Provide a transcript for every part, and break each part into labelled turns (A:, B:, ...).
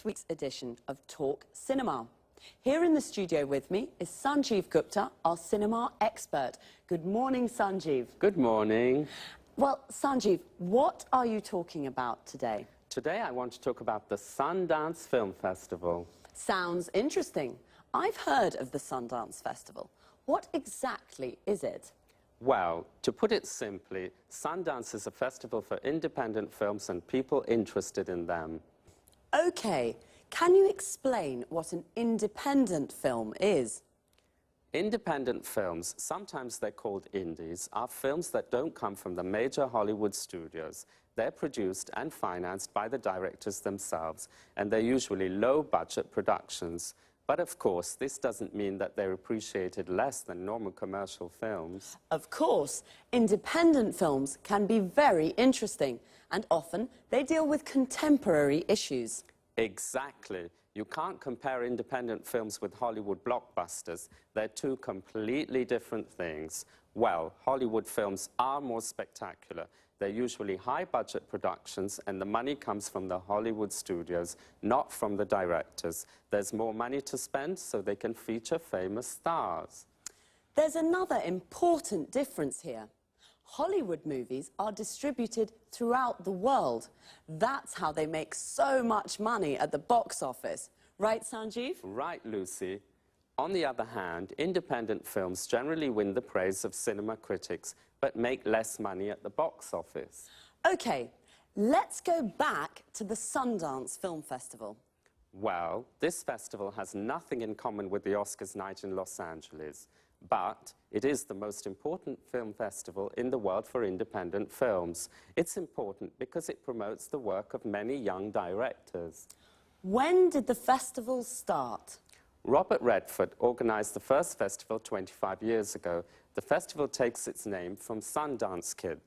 A: week's edition of Talk Cinema. Here in the studio with me is Sanjeev Gupta, our cinema expert. Good morning, Sanjeev.
B: Good morning.
A: Well, Sanjeev, what are you talking about today?
B: Today I want to talk about the Sundance Film Festival.
A: Sounds interesting. I've heard of the Sundance Festival. What exactly is it?
B: Well, to put it simply, Sundance is a festival for independent films and people interested in them.
A: Okay, can you explain what an independent film is?
B: Independent films, sometimes they're called indies, are films that don't come from the major Hollywood studios. They're produced and financed by the directors themselves, and they're usually low-budget productions. But of course, this doesn't mean that they're appreciated less than normal commercial films.
A: Of course, independent films can be very interesting, and often they deal with contemporary issues.
B: Exactly. You can't compare independent films with Hollywood blockbusters. They're two completely different things. Well, Hollywood films are more spectacular. They're usually high-budget productions, and the money comes from the Hollywood studios, not from the directors. There's more money to spend, so they can feature famous stars.
A: There's another important difference here. Hollywood movies are distributed throughout the world. That's how they make so much money at the box office. Right, Sanjeev?
B: Right, Lucy. On the other hand, independent films generally win the praise of cinema critics, but make less money at the box office.
A: Okay, let's go back to the Sundance Film Festival.
B: Well, this festival has nothing in common with the Oscars night in Los Angeles, but it is the most important film festival in the world for independent films. It's important because it promotes the work of many young directors.
A: When did the festival start?
B: Robert Redford organized the first festival 25 years ago. The festival takes its name from Sundance Kid,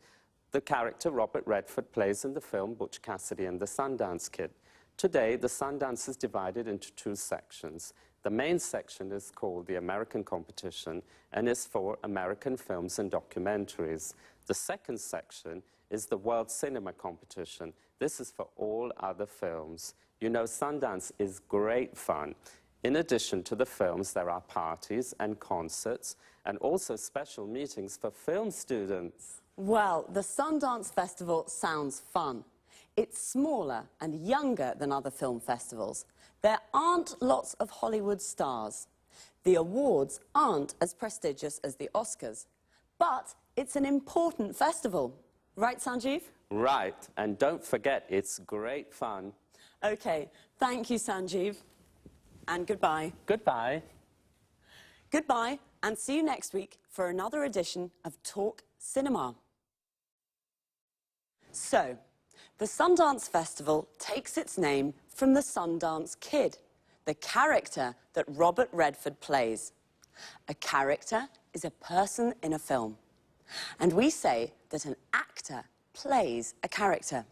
B: the character Robert Redford plays in the film Butch Cassidy and the Sundance Kid. Today, the Sundance is divided into two sections. The main section is called the American Competition and is for American films and documentaries. The second section is the World Cinema Competition. This is for all other films. You know, Sundance is great fun. In addition to the films, there are parties and concerts and also special meetings for film students.
A: Well, the Sundance Festival sounds fun. It's smaller and younger than other film festivals. There aren't lots of Hollywood stars. The awards aren't as prestigious as the Oscars. But it's an important festival. Right, Sanjeev?
B: Right, and don't forget, it's great fun.
A: Okay, thank you, Sanjeev. And goodbye.
B: Goodbye.
A: Goodbye, and see you next week for another edition of Talk Cinema. So, the Sundance Festival takes its name from the Sundance Kid, the character that Robert Redford plays. A character is a person in a film. And we say that an actor plays a character.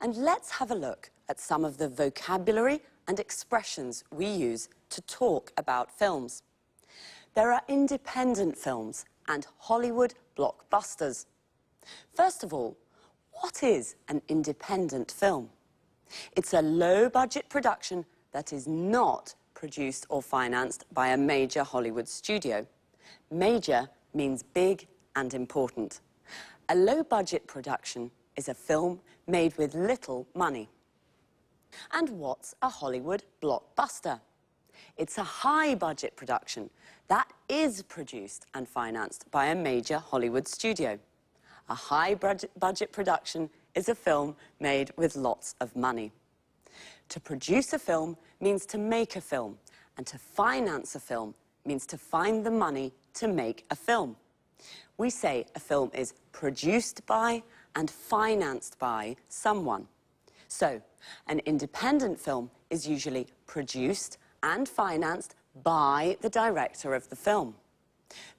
A: And let's have a look at some of the vocabulary and expressions we use to talk about films. There are independent films and Hollywood blockbusters. First of all, what is an independent film? It's a low-budget production that is not produced or financed by a major Hollywood studio. Major means big and important. A low-budget production is a film made with little money. And what's a Hollywood blockbuster? It's a high-budget production that is produced and financed by a major Hollywood studio. A high-budget production is a film made with lots of money. To produce a film means to make a film, and to finance a film means to find the money to make a film. We say a film is produced by and financed by someone. So, an independent film is usually produced and financed by the director of the film.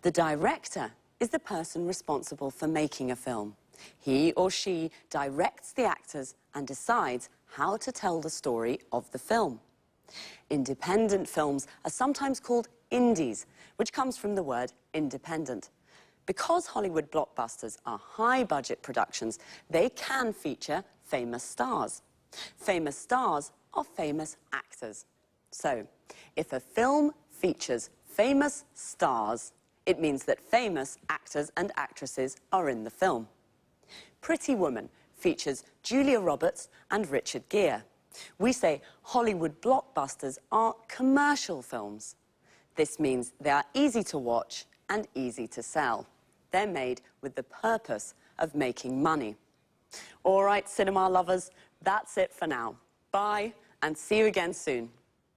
A: The director is the person responsible for making a film. He or she directs the actors and decides how to tell the story of the film. Independent films are sometimes called indies, which comes from the word independent. Because Hollywood blockbusters are high-budget productions, they can feature famous stars. Famous stars are famous actors. So, if a film features famous stars, it means that famous actors and actresses are in the film. Pretty Woman features Julia Roberts and Richard Gere. We say Hollywood blockbusters are commercial films. This means they are easy to watch and easy to sell. They're made with the purpose of making money. All right, cinema lovers, that's it for now. Bye, and see you again soon.